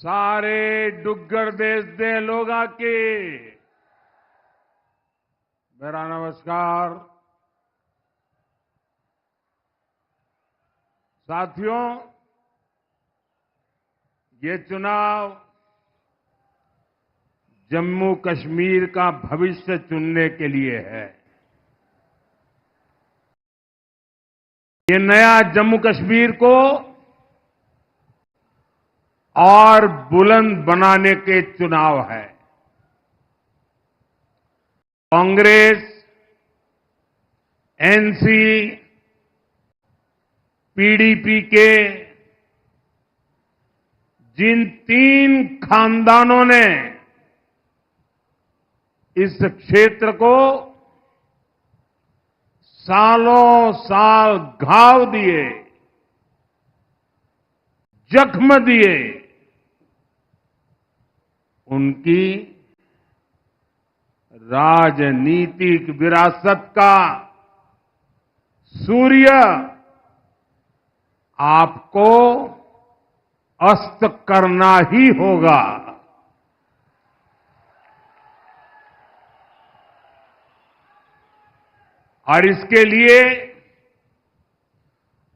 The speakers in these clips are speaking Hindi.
सारे डुग्गर देश दे लोगा की मेरा नमस्कार। साथियों, ये चुनाव जम्मू कश्मीर का भविष्य चुनने के लिए है। ये नया जम्मू कश्मीर को और बुलंद बनाने के चुनाव है। कांग्रेस, एनसी, पीडीपी के जिन 3 खानदानों ने इस क्षेत्र को सालों साल घाव दिए, जख्म दिए, उनकी राजनीतिक विरासत का सूर्य आपको अस्त करना ही होगा। और इसके लिए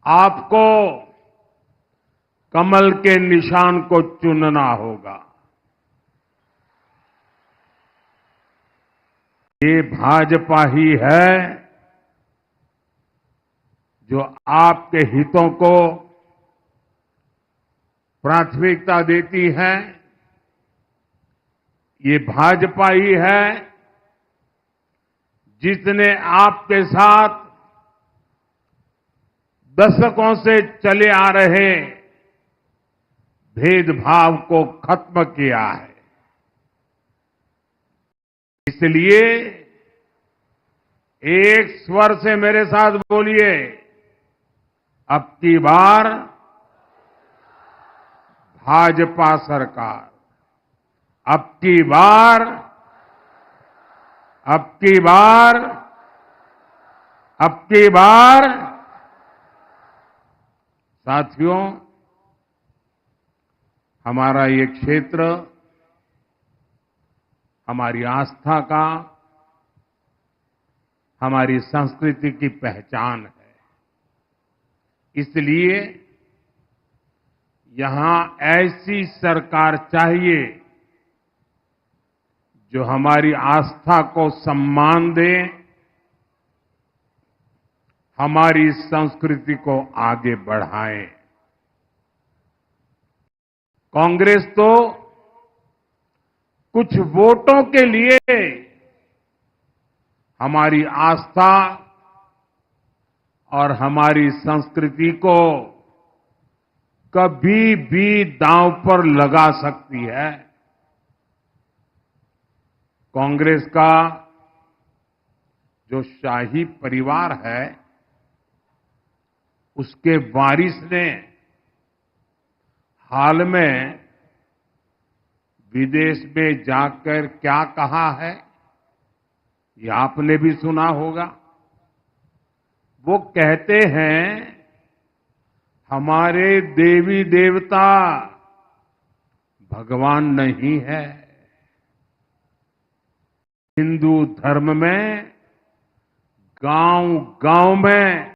आपको कमल के निशान को चुनना होगा। ये भाजपा ही है जो आपके हितों को प्राथमिकता देती है। ये भाजपा ही है जिसने आपके साथ दशकों से चले आ रहे भेदभाव को खत्म किया है। इसलिए एक स्वर से मेरे साथ बोलिए, अब की बार भाजपा सरकार, अब की बार, अब की बार, अब की बार। साथियों, हमारा ये क्षेत्र हमारी आस्था का, हमारी संस्कृति की पहचान है। इसलिए यहां ऐसी सरकार चाहिए जो हमारी आस्था को सम्मान दे, हमारी संस्कृति को आगे बढ़ाए। कांग्रेस तो कुछ वोटों के लिए हमारी आस्था और हमारी संस्कृति को कभी भी दांव पर लगा सकती है। कांग्रेस का जो शाही परिवार है, उसके वारिस ने हाल में विदेश में जाकर क्या कहा है, ये आपने भी सुना होगा। वो कहते हैं, हमारे देवी देवता भगवान नहीं है। हिंदू धर्म में गांव-गांव में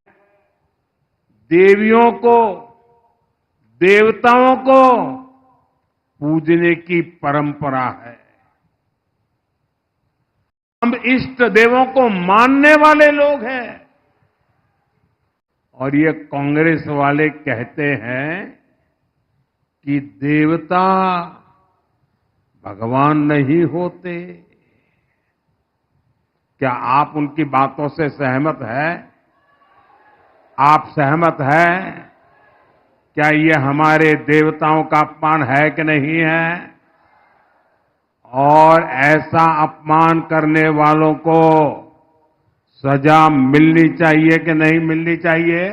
देवियों को, देवताओं को पूजने की परंपरा है। हम इष्ट देवों को मानने वाले लोग हैं। और ये कांग्रेस वाले कहते हैं कि देवता भगवान नहीं होते। क्या आप उनकी बातों से सहमत हैं? आप सहमत हैं? क्या ये हमारे देवताओं का अपमान है कि नहीं है? और ऐसा अपमान करने वालों को सजा मिलनी चाहिए कि नहीं मिलनी चाहिए?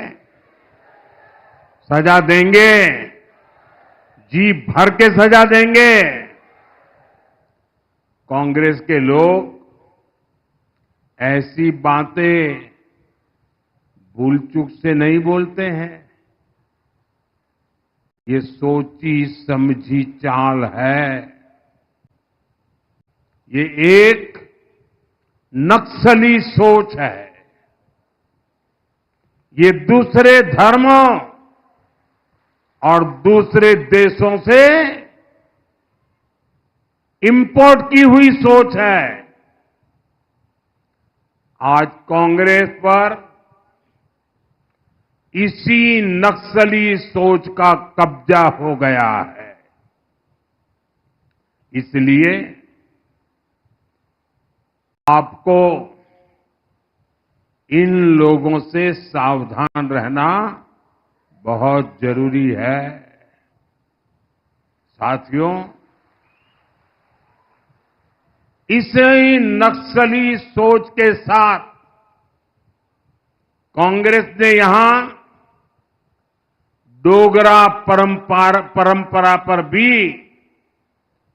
सजा देंगे, जी भर के सजा देंगे। कांग्रेस के लोग ऐसी बातें भूल चूक से नहीं बोलते हैं। ये सोची समझी चाल है। ये एक नक्सली सोच है। ये दूसरे धर्मों और दूसरे देशों से इंपोर्ट की हुई सोच है। आज कांग्रेस पर इसी नक्सली सोच का कब्जा हो गया है। इसलिए आपको इन लोगों से सावधान रहना बहुत जरूरी है। साथियों, इसी नक्सली सोच के साथ कांग्रेस ने यहां डोगरा परंपरा पर भी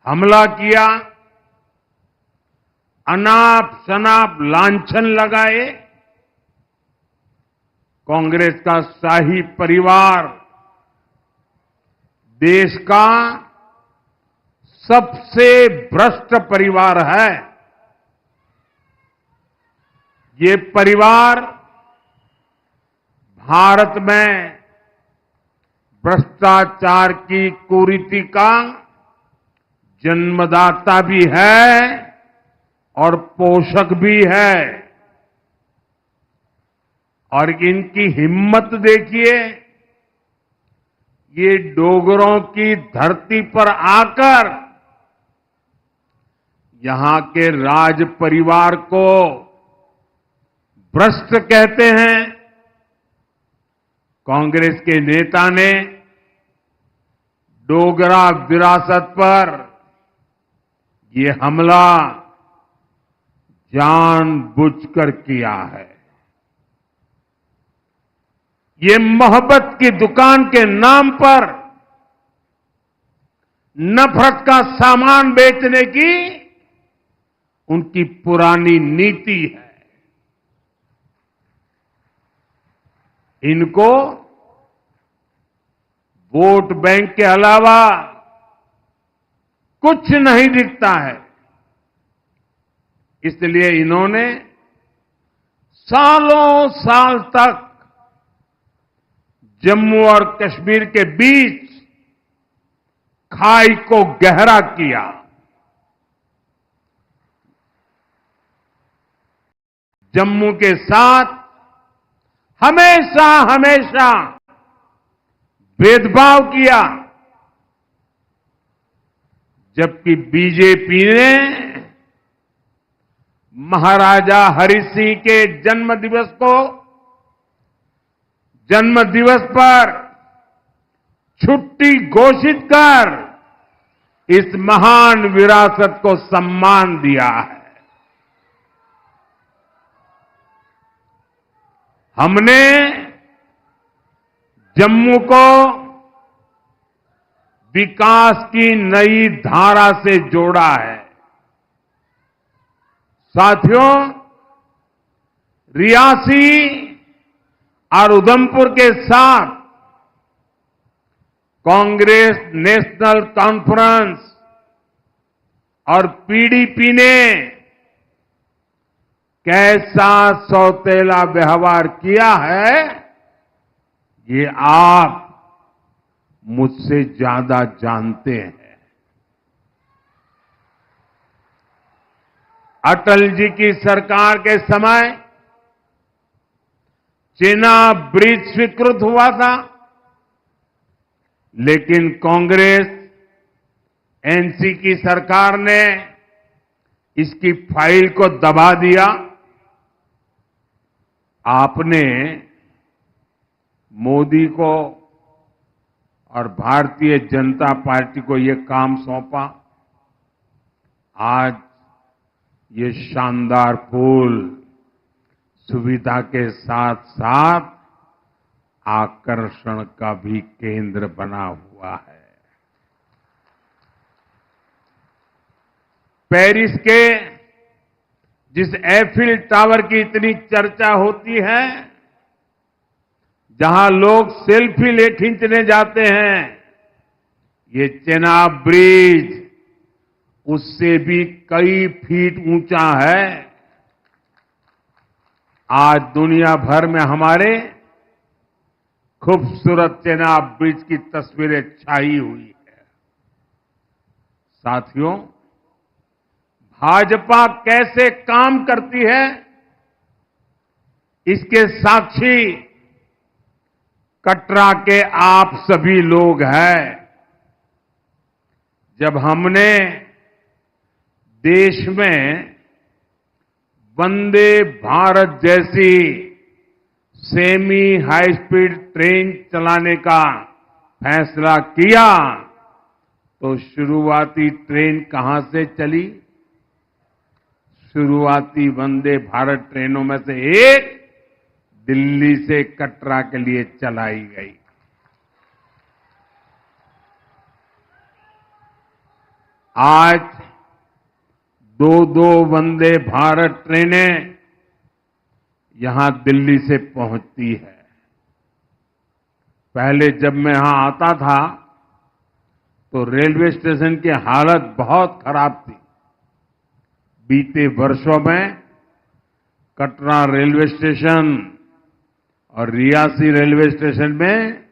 हमला किया, अनाप शनाप लांछन लगाए। कांग्रेस का शाही परिवार देश का सबसे भ्रष्ट परिवार है। ये परिवार भारत में भ्रष्टाचार की कुरीति का जन्मदाता भी है और पोषक भी है। और इनकी हिम्मत देखिए, ये डोगरों की धरती पर आकर यहां के राज परिवार को भ्रष्ट कहते हैं। कांग्रेस के नेता ने डोगरा विरासत पर ये हमला जानबूझकर किया है। ये मोहब्बत की दुकान के नाम पर नफरत का सामान बेचने की उनकी पुरानी नीति है। इनको वोट बैंक के अलावा कुछ नहीं दिखता है। इसलिए इन्होंने सालों साल तक जम्मू और कश्मीर के बीच खाई को गहरा किया। जम्मू के साथ हमेशा हमेशा भेदभाव किया, जबकि बीजेपी ने महाराजा हरि सिंह के जन्म दिवस पर छुट्टी घोषित कर इस महान विरासत को सम्मान दिया है। हमने जम्मू को विकास की नई धारा से जोड़ा है। साथियों, रियासी और उधमपुर के साथ कांग्रेस नेशनल कॉन्फ्रेंस और पीडीपी ने कैसा सौतेला व्यवहार किया है, ये आप मुझसे ज्यादा जानते हैं। अटल जी की सरकार के समय चेनाब ब्रिज स्वीकृत हुआ था, लेकिन कांग्रेस एनसी की सरकार ने इसकी फाइल को दबा दिया। आपने मोदी को और भारतीय जनता पार्टी को ये काम सौंपा। आज ये शानदार पुल सुविधा के साथ साथ आकर्षण का भी केंद्र बना हुआ है। पेरिस के जिस एफिल टावर की इतनी चर्चा होती है, जहां लोग सेल्फी खींचने जाते हैं, ये चेनाब ब्रिज उससे भी कई फीट ऊंचा है। आज दुनिया भर में हमारे खूबसूरत चेनाब ब्रिज की तस्वीरें छाई हुई है। साथियों, भाजपा कैसे काम करती है, इसके साक्षी कटरा के आप सभी लोग हैं। जब हमने देश में वंदे भारत जैसी सेमी हाई स्पीड ट्रेन चलाने का फैसला किया, तो शुरुआती ट्रेन कहां से चली? शुरुआती वंदे भारत ट्रेनों में से एक दिल्ली से कटरा के लिए चलाई गई। आज दो वंदे भारत ट्रेनें यहां दिल्ली से पहुंचती है। पहले जब मैं यहां आता था तो रेलवे स्टेशन की हालत बहुत खराब थी। बीते वर्षों में कटरा रेलवे स्टेशन और रियासी रेलवे स्टेशन में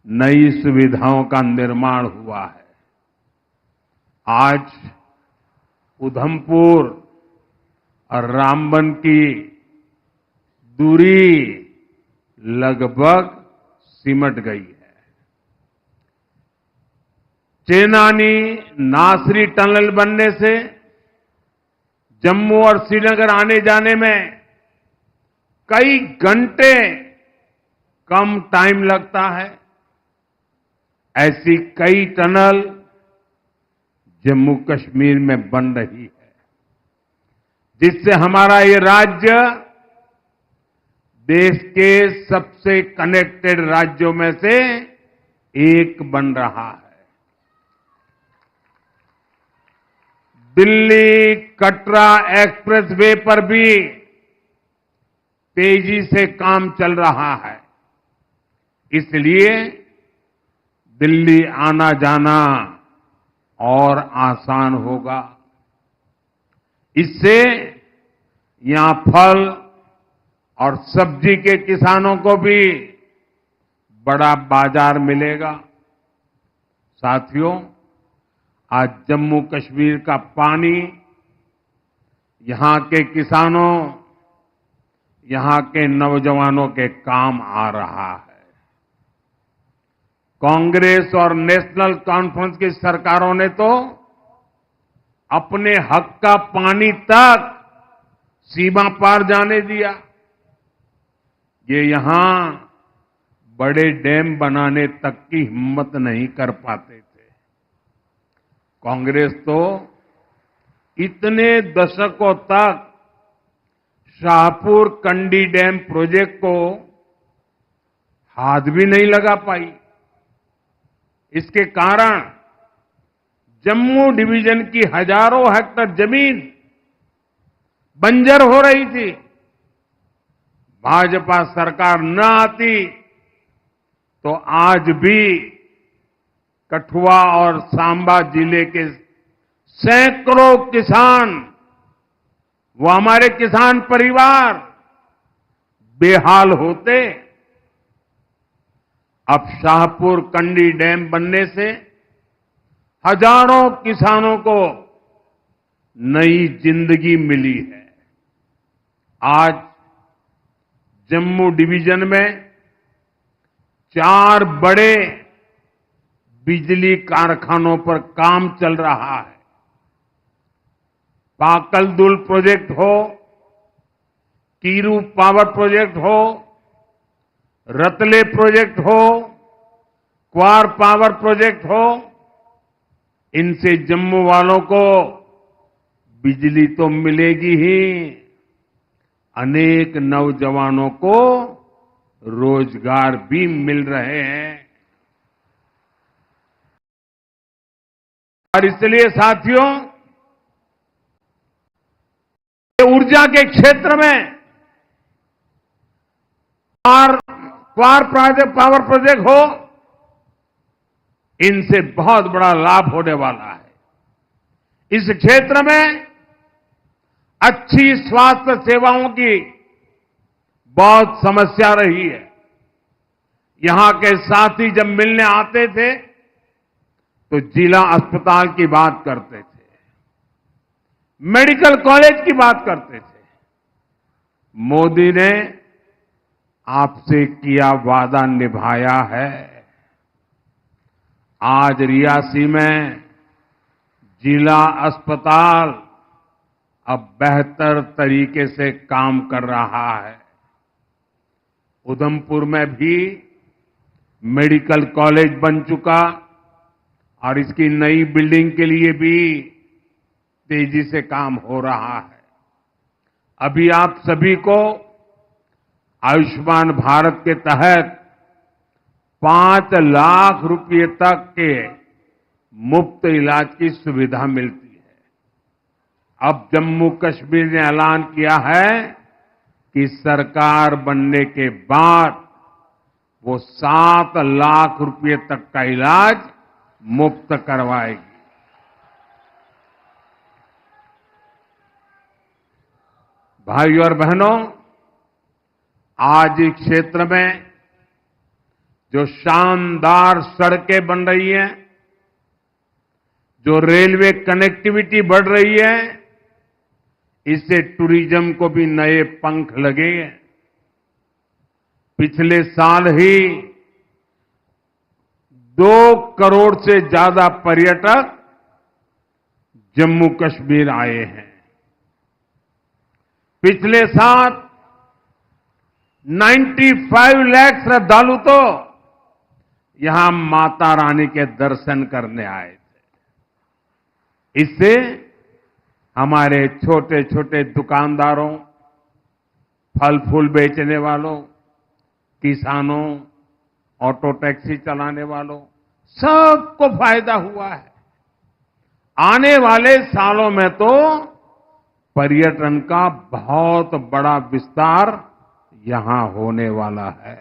नई सुविधाओं का निर्माण हुआ है। आज उधमपुर और रामबन की दूरी लगभग सिमट गई है। चेनानी नासरी टनल बनने से जम्मू और श्रीनगर आने जाने में कई घंटे कम टाइम लगता है। ऐसी कई टनल जम्मू कश्मीर में बन रही है, जिससे हमारा ये राज्य देश के सबसे कनेक्टेड राज्यों में से एक बन रहा है। दिल्ली कटरा एक्सप्रेस वे पर भी तेजी से काम चल रहा है। इसलिए दिल्ली आना जाना और आसान होगा। इससे यहां फल और सब्जी के किसानों को भी बड़ा बाजार मिलेगा। साथियों, आज जम्मू कश्मीर का पानी यहां के किसानों, यहां के नौजवानों के काम आ रहा है। कांग्रेस और नेशनल कॉन्फ्रेंस की सरकारों ने तो अपने हक का पानी तक सीमा पार जाने दिया। ये यहां बड़े डैम बनाने तक की हिम्मत नहीं कर पाते थे। कांग्रेस तो इतने दशकों तक शाहपुर कंडी डैम प्रोजेक्ट को हाथ भी नहीं लगा पाई। इसके कारण जम्मू डिवीजन की हजारों हेक्टेयर जमीन बंजर हो रही थी। भाजपा सरकार न आती तो आज भी कठुआ और सांबा जिले के सैकड़ों किसान, वो हमारे किसान परिवार बेहाल होते। अब शाहपुर कंडी डैम बनने से हजारों किसानों को नई जिंदगी मिली है। आज जम्मू डिवीजन में 4 बड़े बिजली कारखानों पर काम चल रहा है। पाकलदुल प्रोजेक्ट हो, कीरू पावर प्रोजेक्ट हो, रतले प्रोजेक्ट हो, क्वार पावर प्रोजेक्ट हो, इनसे जम्मू वालों को बिजली तो मिलेगी ही, अनेक नौजवानों को रोजगार भी मिल रहे हैं। और इसलिए साथियों, ऊर्जा के क्षेत्र में क्वार पावर प्रोजेक्ट हो, इनसे बहुत बड़ा लाभ होने वाला है। इस क्षेत्र में अच्छी स्वास्थ्य सेवाओं की बहुत समस्या रही है। यहां के साथी जब मिलने आते थे तो जिला अस्पताल की बात करते थे, मेडिकल कॉलेज की बात करते थे। मोदी ने आपसे किया वादा निभाया है। आज रियासी में जिला अस्पताल अब बेहतर तरीके से काम कर रहा है। उधमपुर में भी मेडिकल कॉलेज बन चुका और इसकी नई बिल्डिंग के लिए भी तेजी से काम हो रहा है। अभी आप सभी को आयुष्मान भारत के तहत 5 लाख रुपए तक के मुफ्त इलाज की सुविधा मिलती है। अब जम्मू कश्मीर ने ऐलान किया है कि सरकार बनने के बाद वो 7 लाख रुपए तक का इलाज मुफ्त करवाएगी। भाइयों और बहनों, आज इस क्षेत्र में जो शानदार सड़कें बन रही हैं, जो रेलवे कनेक्टिविटी बढ़ रही है, इससे टूरिज्म को भी नए पंख लगे हैं। पिछले साल ही 2 करोड़ से ज्यादा पर्यटक जम्मू कश्मीर आए हैं। पिछले साल 95 लाख श्रद्धालु तो यहां माता रानी के दर्शन करने आए थे। इससे हमारे छोटे छोटे दुकानदारों, फल फूल बेचने वालों, किसानों, ऑटो टैक्सी चलाने वालों, सबको फायदा हुआ है। आने वाले सालों में तो पर्यटन का बहुत बड़ा विस्तार यहां होने वाला है।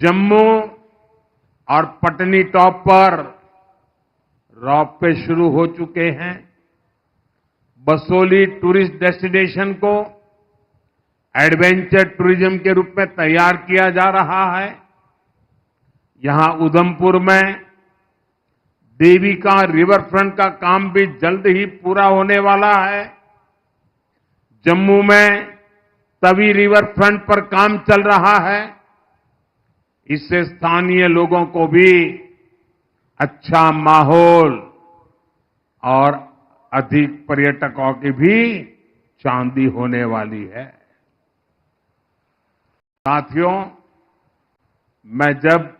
जम्मू और पटनी टॉप पर रोपवे शुरू हो चुके हैं। बसोली टूरिस्ट डेस्टिनेशन को एडवेंचर टूरिज्म के रूप में तैयार किया जा रहा है। यहां उधमपुर में देविका रिवर फ्रंट का काम भी जल्द ही पूरा होने वाला है। जम्मू में तवी रिवर फ्रंट पर काम चल रहा है। इससे स्थानीय लोगों को भी अच्छा माहौल और अधिक पर्यटकों की भी चांदी होने वाली है। साथियों, मैं जब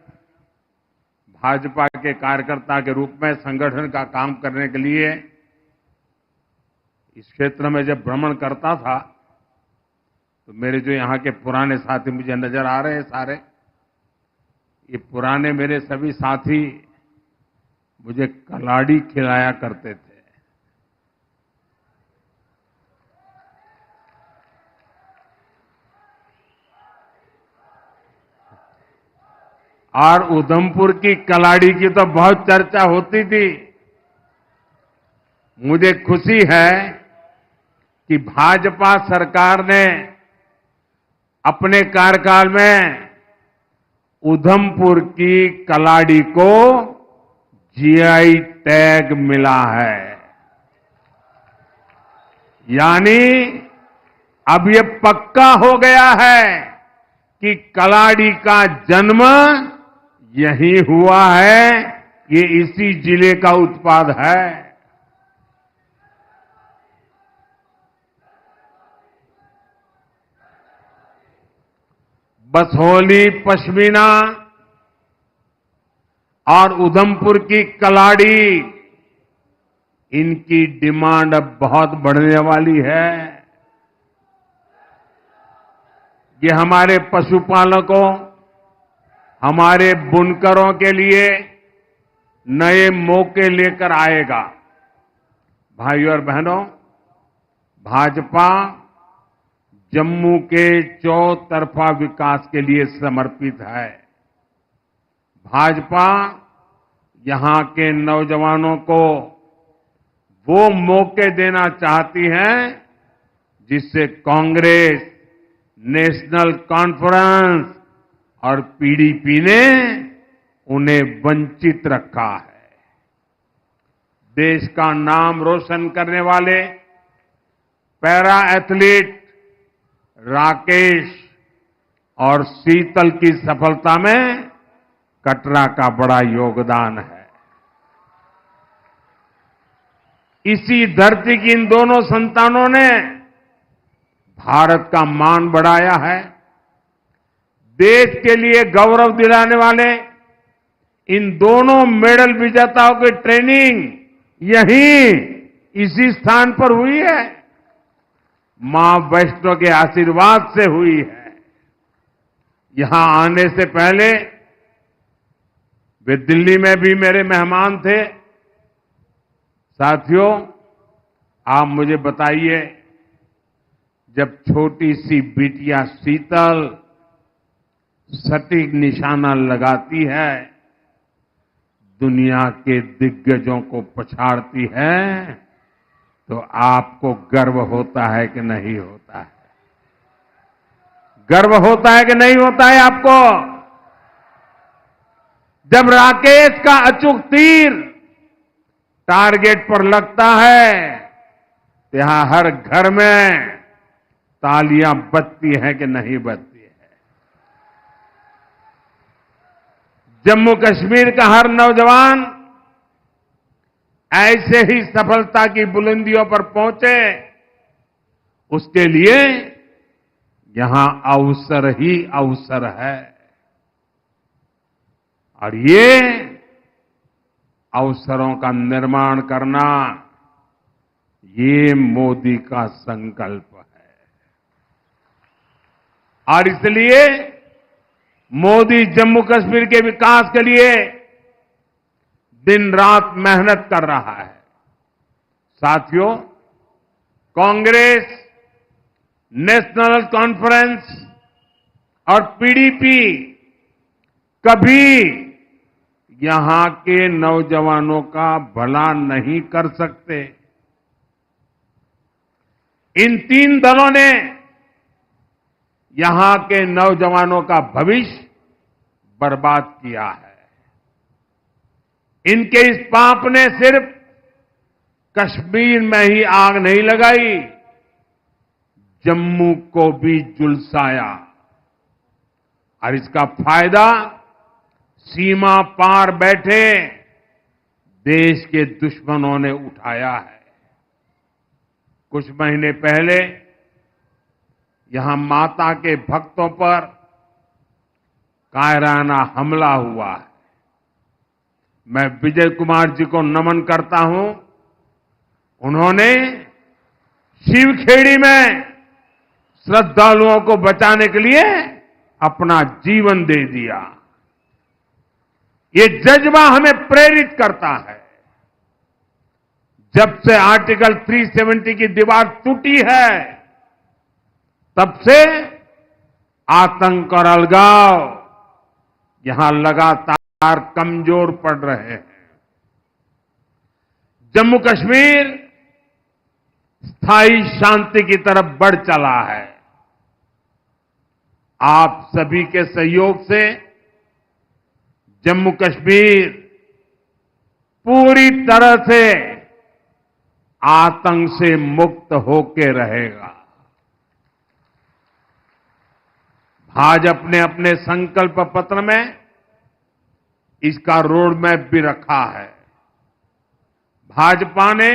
भाजपा के कार्यकर्ता के रूप में संगठन का काम करने के लिए इस क्षेत्र में जब भ्रमण करता था तो मेरे जो यहां के पुराने साथी मुझे नजर आ रहे हैं सारे, ये पुराने मेरे सभी साथी मुझे कलाड़ी खिलाया करते थे। और उधमपुर की कलाड़ी की तो बहुत चर्चा होती थी। मुझे खुशी है कि भाजपा सरकार ने अपने कार्यकाल में उधमपुर की कलाड़ी को जीआई टैग मिला है। यानी अब ये पक्का हो गया है कि कलाड़ी का जन्म यही हुआ है, ये इसी जिले का उत्पाद है। बसोली पश्मीना और उधमपुर की कलाड़ी, इनकी डिमांड अब बहुत बढ़ने वाली है। ये हमारे पशुपालकों, हमारे बुनकरों के लिए नए मौके लेकर आएगा। भाइयों और बहनों, भाजपा जम्मू के चौतरफा विकास के लिए समर्पित है। भाजपा यहां के नौजवानों को वो मौके देना चाहती है जिससे कांग्रेस, नेशनल कॉन्फ्रेंस और पीडीपी ने उन्हें वंचित रखा है। देश का नाम रोशन करने वाले पैरा एथलीट राकेश और शीतल की सफलता में कटरा का बड़ा योगदान है। इसी धरती की इन दोनों संतानों ने भारत का मान बढ़ाया है। देश के लिए गौरव दिलाने वाले इन दोनों मेडल विजेताओं की ट्रेनिंग यहीं इसी स्थान पर हुई है। मां वैष्णो के आशीर्वाद से हुई है। यहां आने से पहले वे दिल्ली में भी मेरे मेहमान थे। साथियों, आप मुझे बताइए, जब छोटी सी बिटिया शीतल सटीक निशाना लगाती है, दुनिया के दिग्गजों को पछाड़ती है, तो आपको गर्व होता है कि नहीं होता है? गर्व होता है कि नहीं होता है आपको? जब राकेश का अचूक तीर टारगेट पर लगता है, तो यहां हर घर में तालियां बजती हैं कि नहीं बजती है? जम्मू कश्मीर का हर नौजवान ऐसे ही सफलता की बुलंदियों पर पहुंचे, उसके लिए यहां अवसर ही अवसर है। और ये अवसरों का निर्माण करना, ये मोदी का संकल्प है। और इसलिए मोदी जम्मू कश्मीर के विकास के लिए दिन रात मेहनत कर रहा है। साथियों, कांग्रेस, नेशनल कॉन्फ्रेंस और पीडीपी कभी यहां के नौजवानों का भला नहीं कर सकते। इन तीन दलों ने यहां के नौजवानों का भविष्य बर्बाद किया है। इनके इस पाप ने सिर्फ कश्मीर में ही आग नहीं लगाई, जम्मू को भी झुलसाया। और इसका फायदा सीमा पार बैठे देश के दुश्मनों ने उठाया है। कुछ महीने पहले यहां माता के भक्तों पर कायराना हमला हुआ है। मैं विजय कुमार जी को नमन करता हूं। उन्होंने शिवखेड़ी में श्रद्धालुओं को बचाने के लिए अपना जीवन दे दिया। ये जज्बा हमें प्रेरित करता है। जब से आर्टिकल 370 की दीवार टूटी है, तब से आतंक और अलगाव यहां लगातार कमजोर पड़ रहे हैं। जम्मू कश्मीर स्थायी शांति की तरफ बढ़ चला है। आप सभी के सहयोग से जम्मू कश्मीर पूरी तरह से आतंक से मुक्त होकर रहेगा। भाजपा ने अपने संकल्प पत्र में इसका रोड मैप भी रखा है। भाजपा ने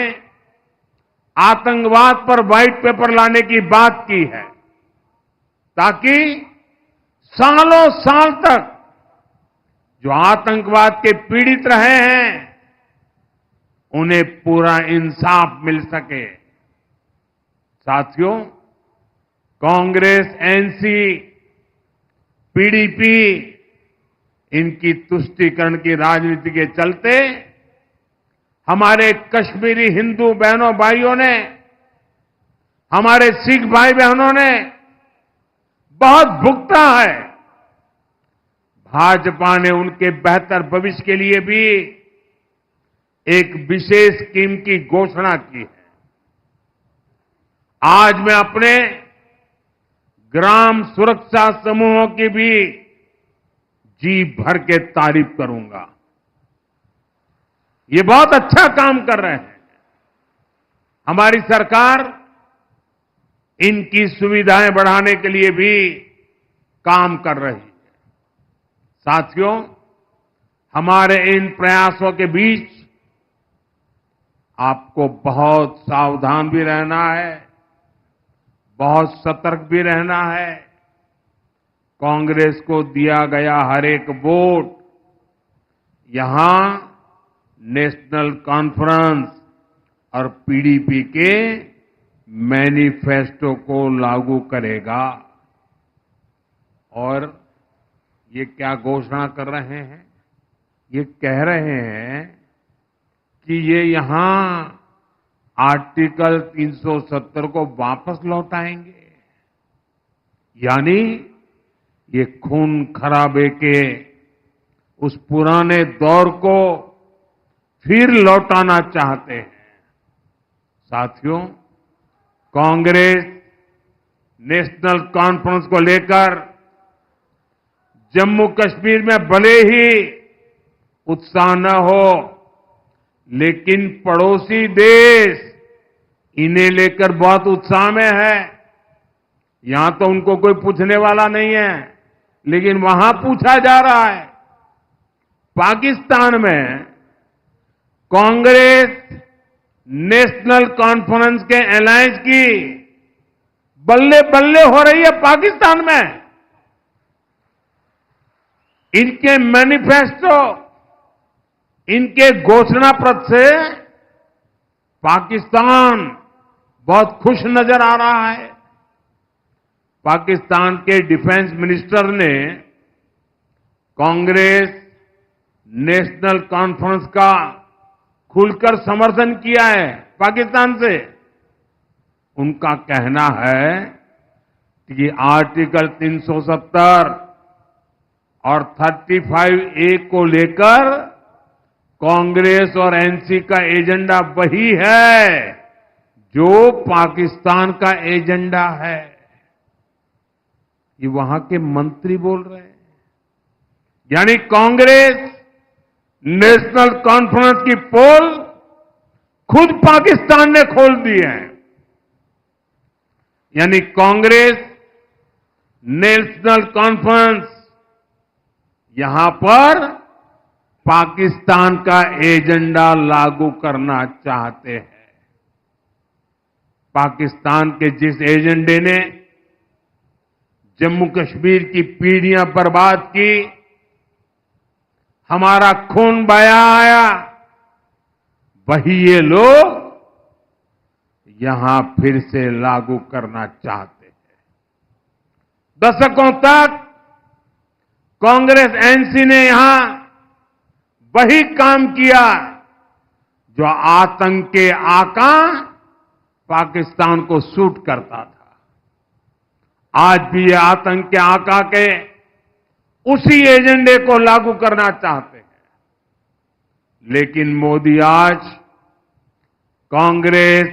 आतंकवाद पर व्हाइट पेपर लाने की बात की है, ताकि सालों साल तक जो आतंकवाद के पीड़ित रहे हैं, उन्हें पूरा इंसाफ मिल सके। साथियों, कांग्रेस, एनसी, पीडीपी, इनकी तुष्टीकरण की राजनीति के चलते हमारे कश्मीरी हिंदू बहनों भाइयों ने, हमारे सिख भाई बहनों ने बहुत भुगता है। भाजपा ने उनके बेहतर भविष्य के लिए भी एक विशेष स्कीम की घोषणा की है। आज मैं अपने ग्राम सुरक्षा समूहों की भी जी भर के तारीफ करूंगा। ये बहुत अच्छा काम कर रहे हैं। हमारी सरकार इनकी सुविधाएं बढ़ाने के लिए भी काम कर रही है। साथियों, हमारे इन प्रयासों के बीच आपको बहुत सावधान भी रहना है, बहुत सतर्क भी रहना है। कांग्रेस को दिया गया हर एक वोट यहां नेशनल कॉन्फ्रेंस और पीडीपी के मैनिफेस्टो को लागू करेगा। और ये क्या घोषणा कर रहे हैं? ये कह रहे हैं कि ये यहां आर्टिकल 370 को वापस लौटाएंगे, यानी ये खून खराबे के उस पुराने दौर को फिर लौटाना चाहते हैं। साथियों, कांग्रेस नेशनल कॉन्फ्रेंस को लेकर जम्मू कश्मीर में भले ही उत्साह न हो, लेकिन पड़ोसी देश इन्हें लेकर बहुत उत्साह में है। यहां तो उनको कोई पूछने वाला नहीं है, लेकिन वहां पूछा जा रहा है। पाकिस्तान में कांग्रेस नेशनल कॉन्फ्रेंस के अलायंस की बल्ले बल्ले हो रही है। पाकिस्तान में इनके मैनिफेस्टो, इनके घोषणा पत्र से पाकिस्तान बहुत खुश नजर आ रहा है। पाकिस्तान के डिफेंस मिनिस्टर ने कांग्रेस नेशनल कॉन्फ्रेंस का खुलकर समर्थन किया है। पाकिस्तान से उनका कहना है कि आर्टिकल 370 और 35A को लेकर कांग्रेस और एनसी का एजेंडा वही है जो पाकिस्तान का एजेंडा है। ये वहां के मंत्री बोल रहे हैं। यानी कांग्रेस नेशनल कॉन्फ्रेंस की पोल खुद पाकिस्तान ने खोल दी है। यानी कांग्रेस नेशनल कॉन्फ्रेंस यहां पर पाकिस्तान का एजेंडा लागू करना चाहते हैं। पाकिस्तान के जिस एजेंडे ने जम्मू कश्मीर की पीढ़ियां बर्बाद की, हमारा खून बहाया, वही ये लोग यहां फिर से लागू करना चाहते हैं। दशकों तक कांग्रेस एनसी ने यहां वही काम किया जो आतंक के आका पाकिस्तान को सूट करता था। आज भी ये आतंक के आका के उसी एजेंडे को लागू करना चाहते हैं। लेकिन मोदी आज कांग्रेस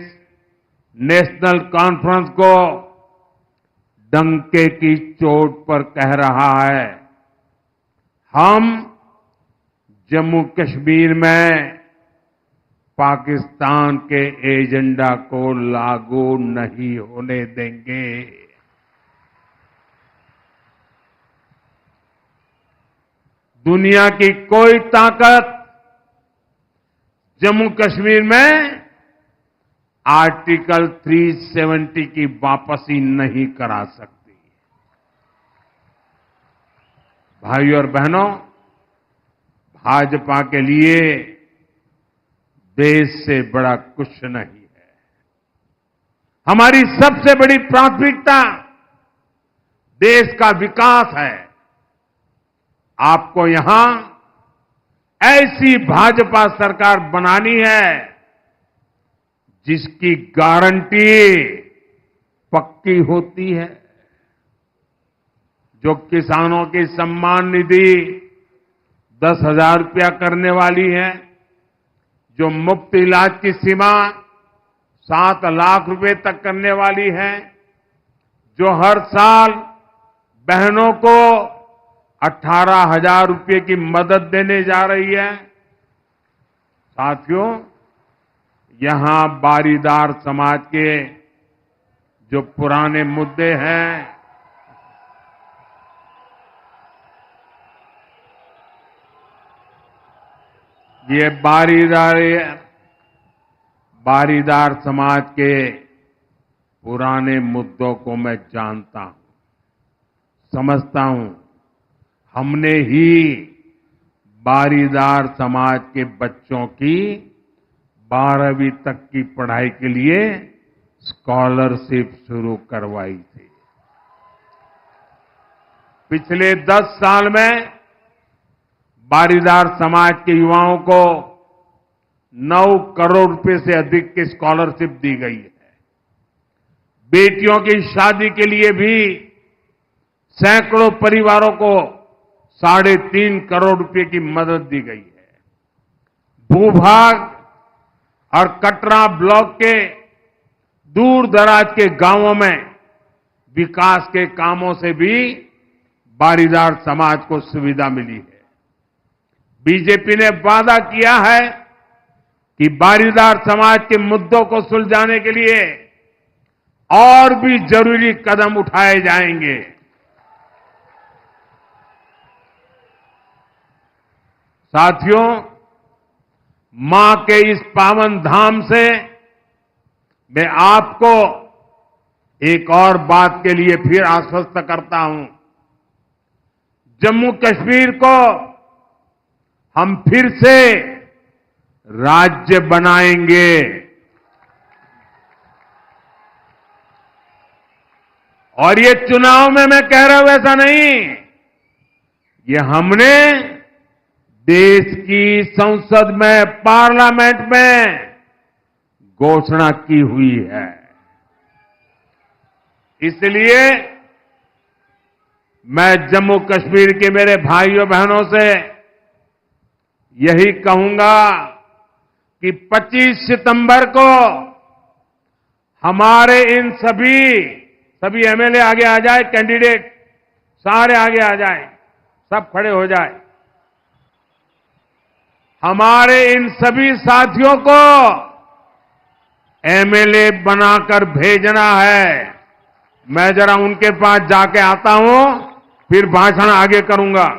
नेशनल कॉन्फ्रेंस को डंके की चोट पर कह रहा है, हम जम्मू कश्मीर में पाकिस्तान के एजेंडा को लागू नहीं होने देंगे। दुनिया की कोई ताकत जम्मू कश्मीर में आर्टिकल 370 की वापसी नहीं करा सकती। भाइयों और बहनों, भाजपा के लिए देश से बड़ा कुछ नहीं है। हमारी सबसे बड़ी प्राथमिकता देश का विकास है। आपको यहां ऐसी भाजपा सरकार बनानी है जिसकी गारंटी पक्की होती है। जो किसानों की सम्मान निधि 10,000 रुपया करने वाली है, जो मुफ्त इलाज की सीमा 7 लाख रुपए तक करने वाली है, जो हर साल बहनों को 18,000 रुपये की मदद देने जा रही है। साथियों, यहां बारीदार समाज के जो पुराने मुद्दे हैं, ये बारीदार समाज के पुराने मुद्दों को मैं जानता हूं, समझता हूं। हमने ही बारीदार समाज के बच्चों की 12वीं तक की पढ़ाई के लिए स्कॉलरशिप शुरू करवाई थी। पिछले 10 साल में बारीदार समाज के युवाओं को 9 करोड़ रुपए से अधिक की स्कॉलरशिप दी गई है। बेटियों की शादी के लिए भी सैकड़ों परिवारों को 3.5 करोड़ रुपए की मदद दी गई है। भूभाग और कटरा ब्लॉक के दूर दराज के गांवों में विकास के कामों से भी बारीदार समाज को सुविधा मिली है। बीजेपी ने वादा किया है कि बारीदार समाज के मुद्दों को सुलझाने के लिए और भी जरूरी कदम उठाए जाएंगे। साथियों, मां के इस पावन धाम से मैं आपको एक और बात के लिए फिर आश्वस्त करता हूं। जम्मू कश्मीर को हम फिर से राज्य बनाएंगे। और ये चुनाव में मैं कह रहा हूं ऐसा नहीं, ये हमने देश की संसद में, पार्लियामेंट में घोषणा की हुई है। इसलिए मैं जम्मू कश्मीर के मेरे भाइयों बहनों से यही कहूंगा कि 25 सितंबर को हमारे इन सभी एमएलए आगे आ जाए, कैंडिडेट सारे आगे आ जाए, सब खड़े हो जाए। हमारे इन सभी साथियों को एमएलए बनाकर भेजना है। मैं जरा उनके पास जाके आता हूं, फिर भाषण आगे करूंगा।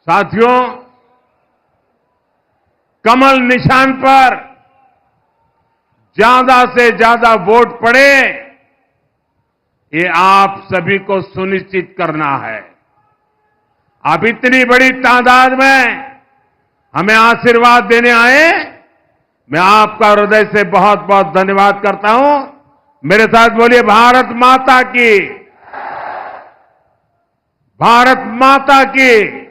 साथियों, कमल निशान पर ज्यादा से ज्यादा वोट पड़े, ये आप सभी को सुनिश्चित करना है। आप इतनी बड़ी तादाद में हमें आशीर्वाद देने आए, मैं आपका हृदय से बहुत बहुत धन्यवाद करता हूं। मेरे साथ बोलिए, भारत माता की, भारत माता की,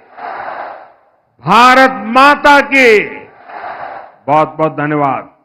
भारत माता की। बहुत बहुत धन्यवाद।